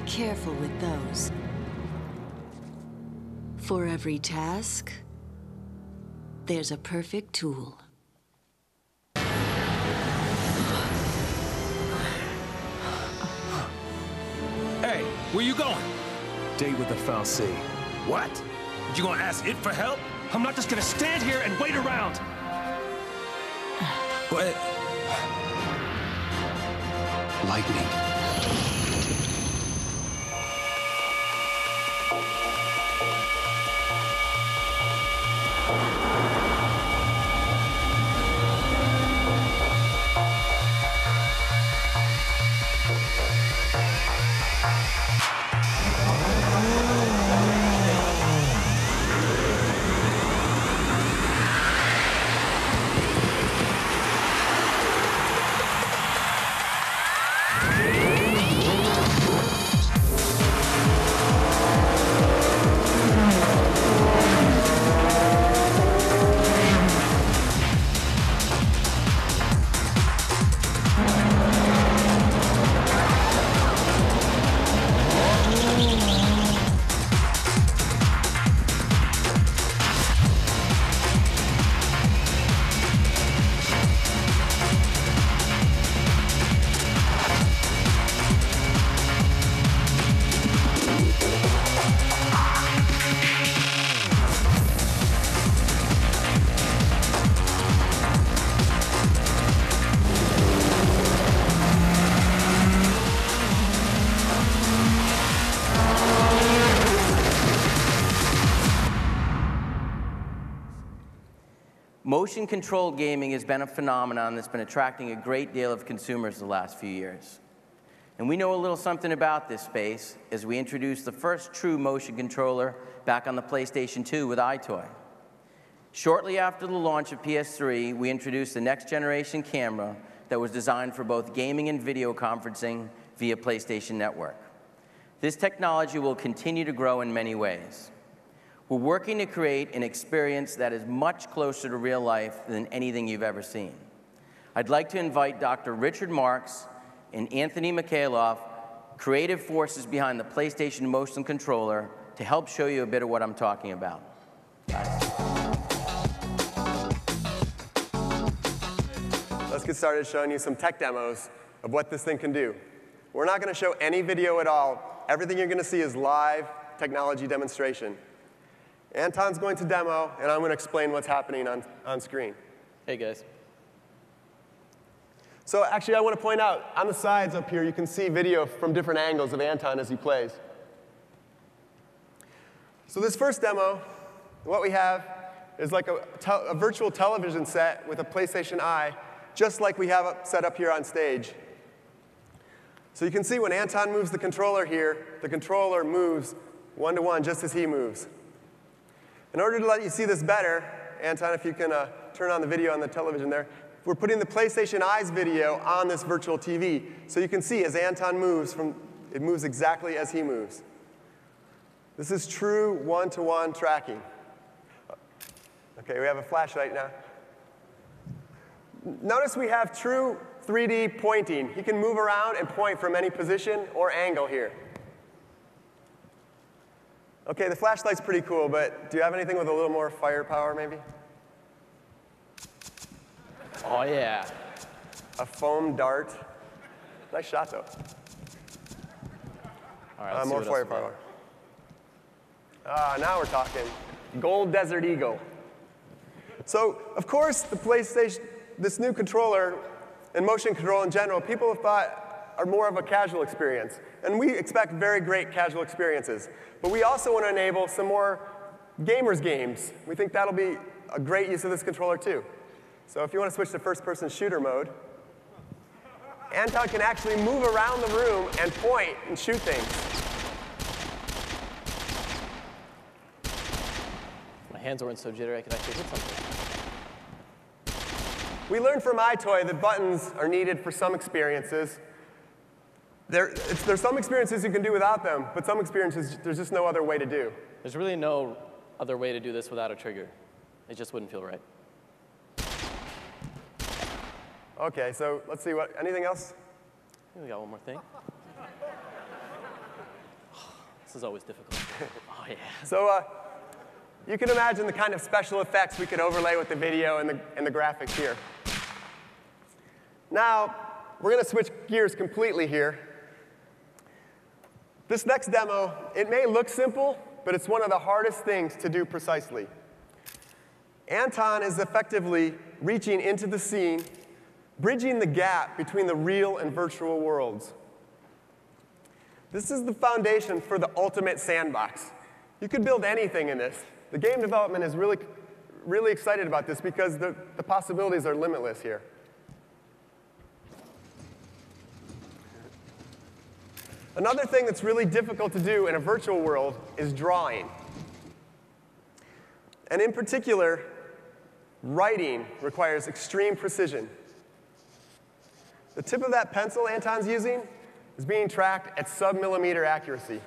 Be careful with those. For every task, there's a perfect tool. Hey, where you going? Date with the Foul C. What? You gonna ask it for help? I'm not just gonna stand here and wait around. What? Lightning. Motion-controlled gaming has been a phenomenon that's been attracting a great deal of consumers the last few years. And we know a little something about this space as we introduced the first true motion controller back on the PlayStation 2 with iToy. Shortly after the launch of PS3, we introduced the next-generation camera that was designed for both gaming and video conferencing via PlayStation Network. This technology will continue to grow in many ways. We're working to create an experience that is much closer to real life than anything you've ever seen. I'd like to invite Dr. Richard Marks and Anthony Mikhailov, creative forces behind the PlayStation Motion Controller, to help show you a bit of what I'm talking about. Let's get started showing you some tech demos of what this thing can do. We're not going to show any video at all. Everything you're going to see is live technology demonstration. Anton's going to demo, and I'm going to explain what's happening on screen. Hey, guys. So actually, I want to point out, on the sides up here, you can see video from different angles of Anton as he plays. So this first demo, what we have is like a virtual television set with a PlayStation Eye, just like we have it set up here on stage. So you can see when Anton moves the controller here, the controller moves one-to-one just as he moves. In order to let you see this better, Anton, if you can turn on the video on the television there, we're putting the PlayStation Eye's video on this virtual TV. So you can see as Anton moves, it moves exactly as he moves. This is true one-to-one tracking. OK, we have a flashlight now. Notice we have true 3D pointing. He can move around and point from any position or angle here. OK, the flashlight's pretty cool, but do you have anything with a little more firepower, maybe? Oh, yeah. A foam dart. Nice shot, though. All right, let's see more what else we firepower. Now we're talking. Gold Desert Eagle. So, of course, the PlayStation, this new controller and motion control in general, people have thought are more of a casual experience. And we expect very great casual experiences. But we also want to enable some more gamers games. We think that'll be a great use of this controller, too. So if you want to switch to first-person shooter mode, Anton can actually move around the room and point and shoot things. My hands weren't so jittery, I could actually hit something. We learned from iToy that buttons are needed for some experiences. There's some experiences you can do without them, but some experiences there's just no other way to do. There's really no other way to do this without a trigger. It just wouldn't feel right. OK, so let's see. Anything else? We got one more thing. This is always difficult. Oh, yeah. So you can imagine the kind of special effects we could overlay with the video and the graphics here. Now, we're going to switch gears completely here. This next demo, it may look simple, but it's one of the hardest things to do precisely. Anton is effectively reaching into the scene, bridging the gap between the real and virtual worlds. This is the foundation for the ultimate sandbox. You could build anything in this. The game development is really excited about this because the possibilities are limitless here. Another thing that's really difficult to do in a virtual world is drawing. And in particular, writing requires extreme precision. The tip of that pencil Anton's using is being tracked at sub-millimeter accuracy.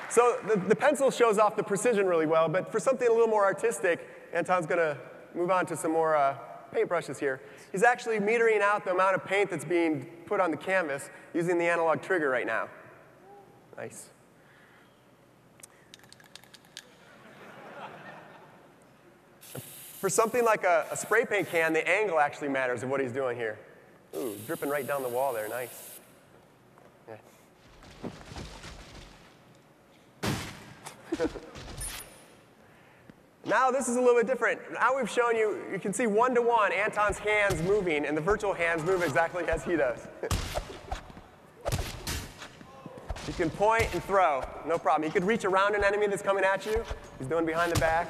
So the pencil shows off the precision really well, but for something a little more artistic, Anton's going to move on to some more paintbrushes here. He's actually metering out the amount of paint that's being put on the canvas using the analog trigger right now. Nice. For something like a spray paint can, the angle actually matters of what he's doing here. Ooh, dripping right down the wall there, nice. Yeah. Now this is a little bit different. Now we've shown you, you can see one-to-one Anton's hands moving, and the virtual hands move exactly as he does. You can point and throw, no problem. You could reach around an enemy that's coming at you. He's doing behind the back.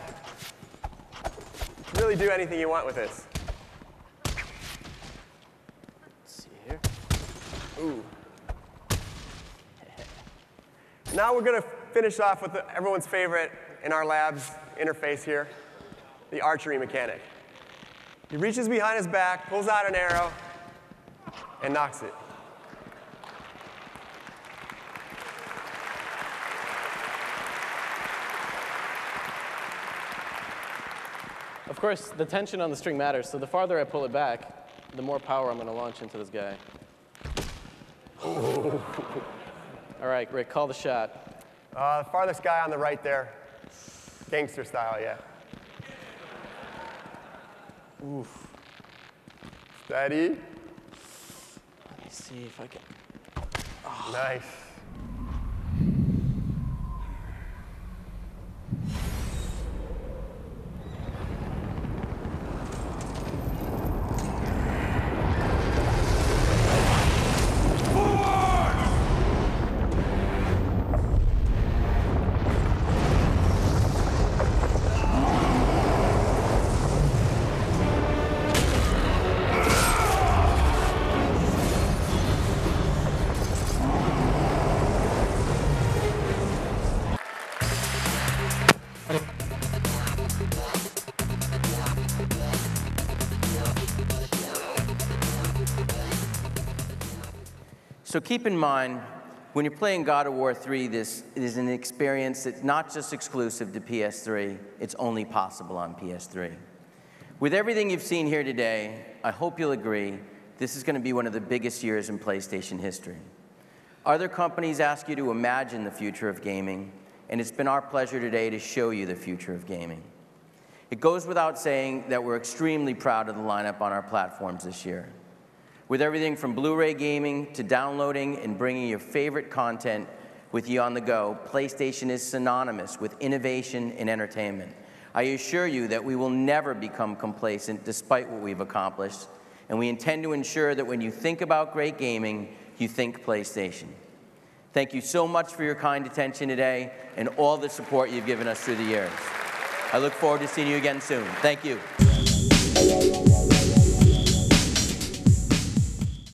You can really do anything you want with this. Let's see here. Ooh. Now we're going to finish off with everyone's favorite in our lab's interface here, the archery mechanic. He reaches behind his back, pulls out an arrow, and knocks it. Of course, the tension on the string matters, so the farther I pull it back, the more power I'm going to launch into this guy. All right, Rick, call the shot. The farthest guy on the right there. Gangster style, yeah. Oof. Steady. Let me see if I can. Oh. Nice. So keep in mind, when you're playing God of War 3, this is an experience that's not just exclusive to PS3, it's only possible on PS3. With everything you've seen here today, I hope you'll agree this is going to be one of the biggest years in PlayStation history. Other companies ask you to imagine the future of gaming, and it's been our pleasure today to show you the future of gaming. It goes without saying that we're extremely proud of the lineup on our platforms this year. With everything from Blu-ray gaming to downloading and bringing your favorite content with you on the go, PlayStation is synonymous with innovation and entertainment. I assure you that we will never become complacent despite what we've accomplished, and we intend to ensure that when you think about great gaming, you think PlayStation. Thank you so much for your kind attention today and all the support you've given us through the years. I look forward to seeing you again soon. Thank you.